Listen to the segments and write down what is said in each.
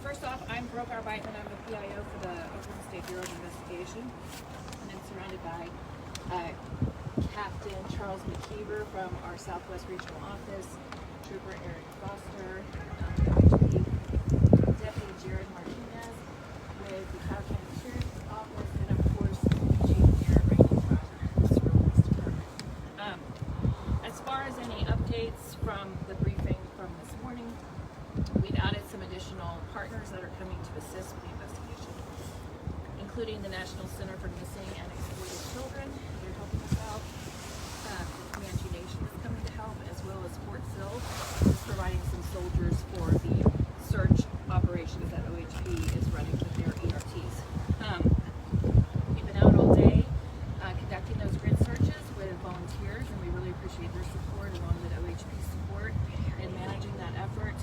First off, I'm Brooke Arbite, and I'm the PIO for the Oklahoma State Bureau of Investigation. And I'm surrounded by Captain Charles McKeever from our Southwest Regional Office, Trooper Eric Foster, Deputy Jared Martinez with the Powder County Sheriff's Office, and of course, Chief Aaron Raynold from the Cyril Police Department. As far as any updates from the briefing from this morning, we've added some additional partners that are coming to assist with the investigation, including the National Center for Missing and Exploited Children. They're helping us out. The Comanche Nation is coming to help, as well as Fort Sill is providing some soldiers for the search operations that OHP is running with their ERTs. We've been out all day conducting those grid searches with volunteers, and we really appreciate their support along with OHP's support in managing that effort.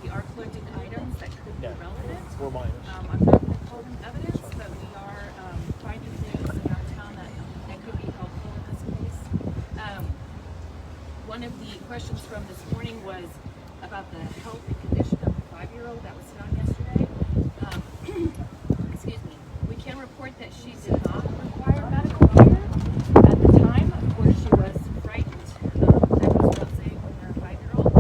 We are collecting items that could be relevant. I'm not going to call them evidence, but we are finding things around town that could be helpful in this case. One of the questions from this morning was about the health and condition of the 5-year-old that was found yesterday. Excuse me. We can report that she did not require medical care at the time. Of course, she was frightened. That goes without saying when you're a 5-year-old.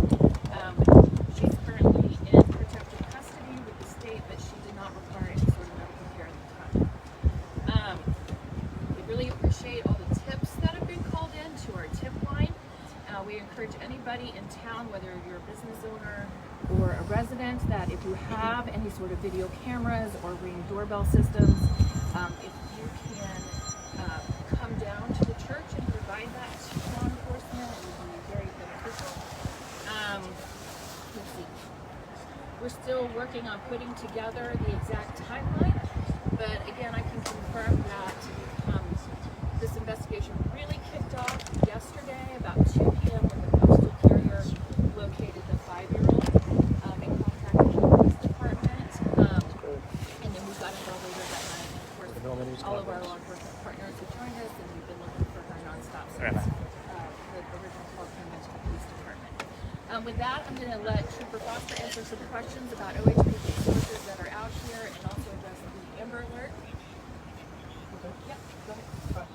She's currently in protective custody with the state, but she did not require any sort of medical care at the time. We really appreciate all the tips that have been called in to our tip line. We encourage anybody in town, whether you're a business owner or a resident, that if you have any sort of video cameras or Ring doorbell systems, if you can come down to the church and provide that to law enforcement, it would be very beneficial. Let's see. We're still working on putting together the exact timeline, but again, I can confirm that this investigation really kicked off yesterday about 2 p.m. when the postal carrier located the 5-year-old in contact with the police department. And then we got involved later that night. And of course, all of our law enforcement partners have joined us, and we've been looking for her nonstop since the original call came into the police department. With that, I'm going to let Trooper Foster answer some questions about OHP resources that are out here, and also address the Amber Alert. Okay. Yep, go ahead.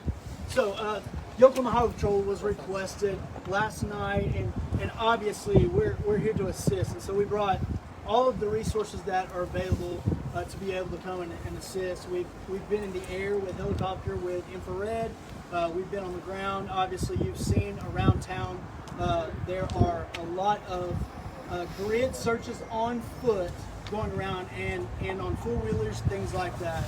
So, the Oklahoma Highway Patrol was requested last night, and obviously we're here to assist. And so we brought all of the resources that are available to be able to come and assist. We've been in the air with helicopter, with infrared. We've been on the ground. Obviously, you've seen around town there are a lot of grid searches on foot going around, and on four-wheelers, things like that.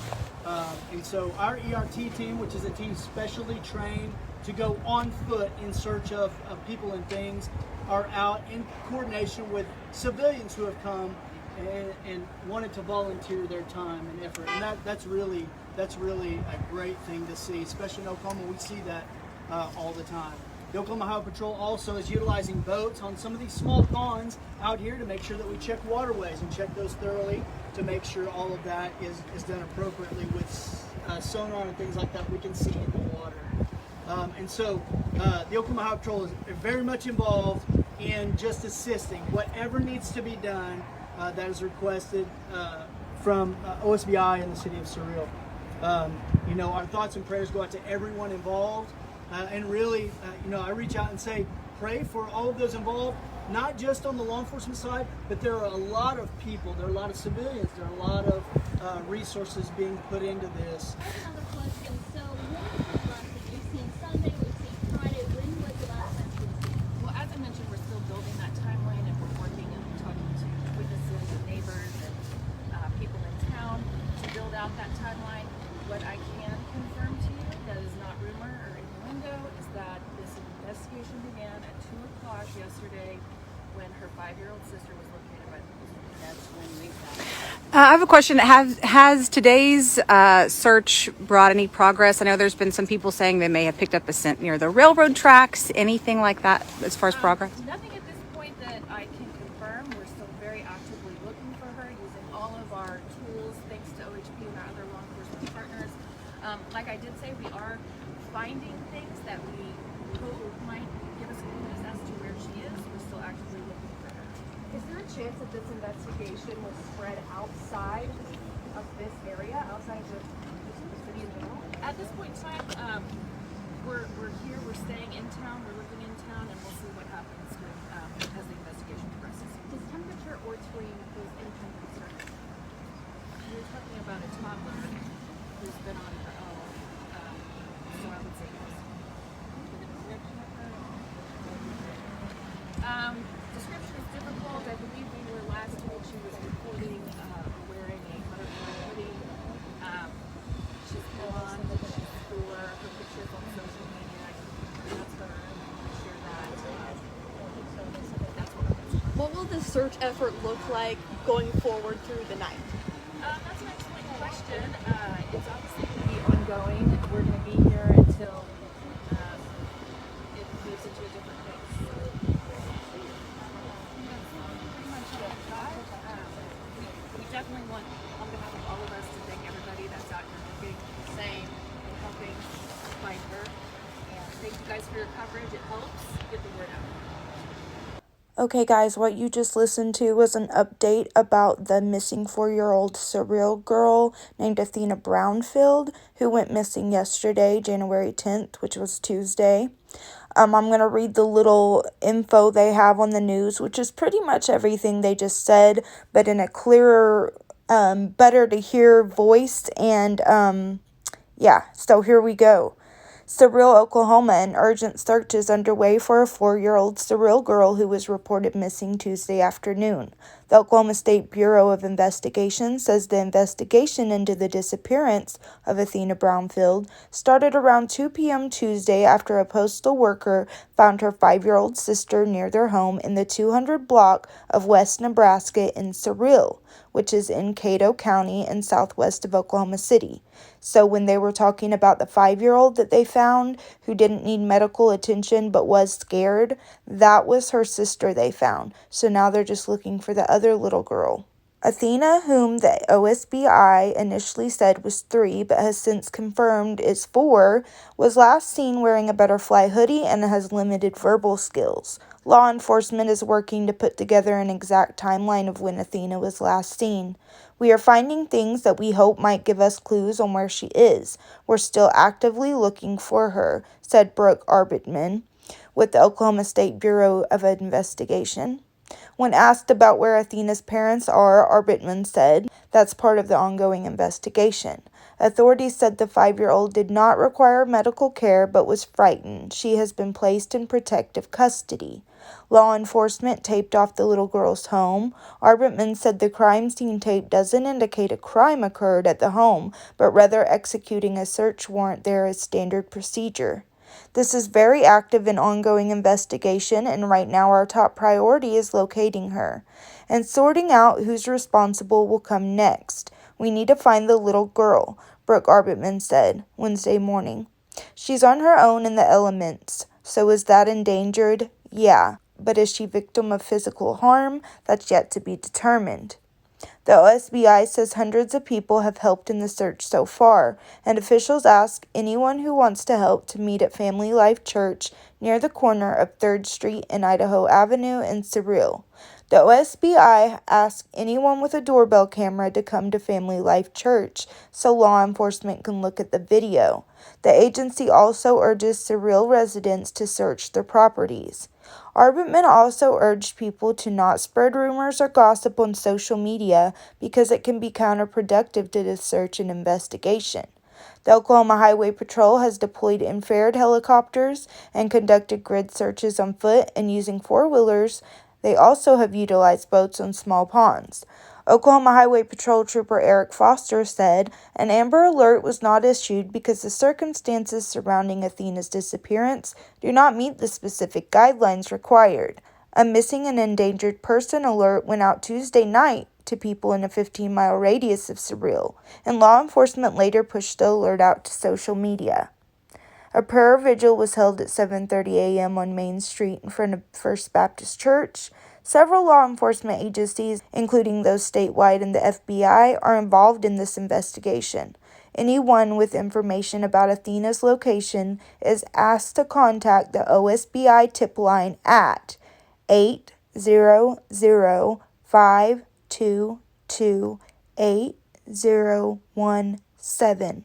And so our ERT team, which is a team specially trained to go on foot in search of people and things, are out in coordination with civilians who have come and wanted to volunteer their time and effort. And that's really a great thing to see, especially in Oklahoma. We see that all the time. The Oklahoma Highway Patrol also is utilizing boats on some of these small ponds out here to make sure that we check waterways and check those thoroughly to make sure all of that is done appropriately with sonar and things like that we can see in the water. And so the Oklahoma Highway Patrol is very much involved in just assisting whatever needs to be done that is requested from OSBI and the city of Cyril. Our thoughts and prayers go out to everyone involved. And really, I reach out and say, pray for all of those involved, not just on the law enforcement side, but there are a lot of people, there are a lot of civilians, there are a lot of resources being put into this. I have another question. So when was the last time you've seen Sunday, we've seen Friday, when was the last time you've seen? Well, as I mentioned, we're still building that timeline, and we're working and talking to witnesses and neighbors and people in town to build out that timeline. What I can confirm to you, that is not rumor or innuendo, is that this investigation began at 2 o'clock yesterday when her 5-year-old sister was located by the police. That's when we found her. I have a question. Has today's search brought any progress? I know there's been some people saying they may have picked up a scent near the railroad tracks. Anything like that as far as progress? Nothing at this point that I can confirm. We're still very actively looking for her using all of our tools, thanks to OHP and our other law enforcement partners. Like I did say, we are finding things that we hope might give us clues as to where she is. We're still actively looking for her. Is there a chance that this investigation will spread outside of this area, outside of the city in general? At this point in time, we're here, we're staying in town, we're living in town, and we'll see what happens as the investigation progresses. Does temperature or terrain pose any kind of concern? We're talking about a toddler who's been on her own, so I would say yes. Description is difficult. I believe we were last told she was reporting wearing a butterfly hoodie. She's blonde, she's for her pictures on social media. That's her. Share that. That's what it is. What will the search effort look like going forward through the night? That's an excellent question. It's obviously going to be ongoing. We're going to be here until it moves into a different place. Pretty much it. We definitely want, on behalf of all of us, to thank everybody that's out here looking, saying, and helping find her. And thank you guys for your coverage. It helps get the word out. Okay, guys, what you just listened to was an update about the missing 4-year-old Cyril girl named Athena Brownfield, who went missing yesterday, January 10th, which was Tuesday. I'm going to read the little info they have on the news, which is pretty much everything they just said, but in a clearer, better to hear voice. And, so here we go. Cyril, Oklahoma, an urgent search is underway for a 4-year-old Cyril girl who was reported missing Tuesday afternoon. The Oklahoma State Bureau of Investigation says the investigation into the disappearance of Athena Brownfield started around 2 p.m. Tuesday after a postal worker found her 5-year-old sister near their home in the 200 block of West Nebraska in Cyril, which is in Cato County and southwest of Oklahoma City. So when they were talking about the 5-year-old that they found, who didn't need medical attention but was scared, that was her sister they found. So now they're just looking for the other little girl. Athena, whom the OSBI initially said was 3 but has since confirmed is 4, was last seen wearing a butterfly hoodie and has limited verbal skills. Law enforcement is working to put together an exact timeline of when Athena was last seen. We are finding things that we hope might give us clues on where she is. We're still actively looking for her, said Brooke Arbitman with the Oklahoma State Bureau of Investigation. When asked about where Athena's parents are, Arbitman said, "That's part of the ongoing investigation." Authorities said the 5-year-old did not require medical care but was frightened. She has been placed in protective custody. Law enforcement taped off the little girl's home. Arbitman said the crime scene tape doesn't indicate a crime occurred at the home, but rather executing a search warrant there is standard procedure. This is very active and ongoing investigation, and right now our top priority is locating her. And sorting out who's responsible will come next. We need to find the little girl, Brooke Arbitman said Wednesday morning. She's on her own in the elements. So is that endangered? Yeah. But is she victim of physical harm? That's yet to be determined. The OSBI says hundreds of people have helped in the search so far, and officials ask anyone who wants to help to meet at Family Life Church near the corner of 3rd Street and Idaho Avenue in Cyril. The OSBI asks anyone with a doorbell camera to come to Family Life Church so law enforcement can look at the video. The agency also urges Cyril residents to search their properties. Arbitman also urged people to not spread rumors or gossip on social media because it can be counterproductive to the search and investigation. The Oklahoma Highway Patrol has deployed infrared helicopters and conducted grid searches on foot and using 4-wheelers. They also have utilized boats on small ponds. Oklahoma Highway Patrol Trooper Eric Foster said an Amber Alert was not issued because the circumstances surrounding Athena's disappearance do not meet the specific guidelines required. A missing and endangered person alert went out Tuesday night to people in a 15-mile radius of Cyril, and law enforcement later pushed the alert out to social media. A prayer vigil was held at 7:30 a.m. on Main Street in front of First Baptist Church. Several law enforcement agencies, including those statewide and the FBI, are involved in this investigation. Anyone with information about Athena's location is asked to contact the OSBI tip line at 800-592-4600. 5228017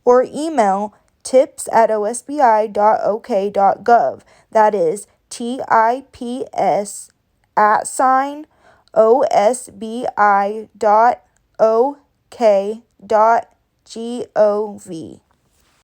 or email tips@osbi.ok.gov. That is tips@osbi.ok.gov.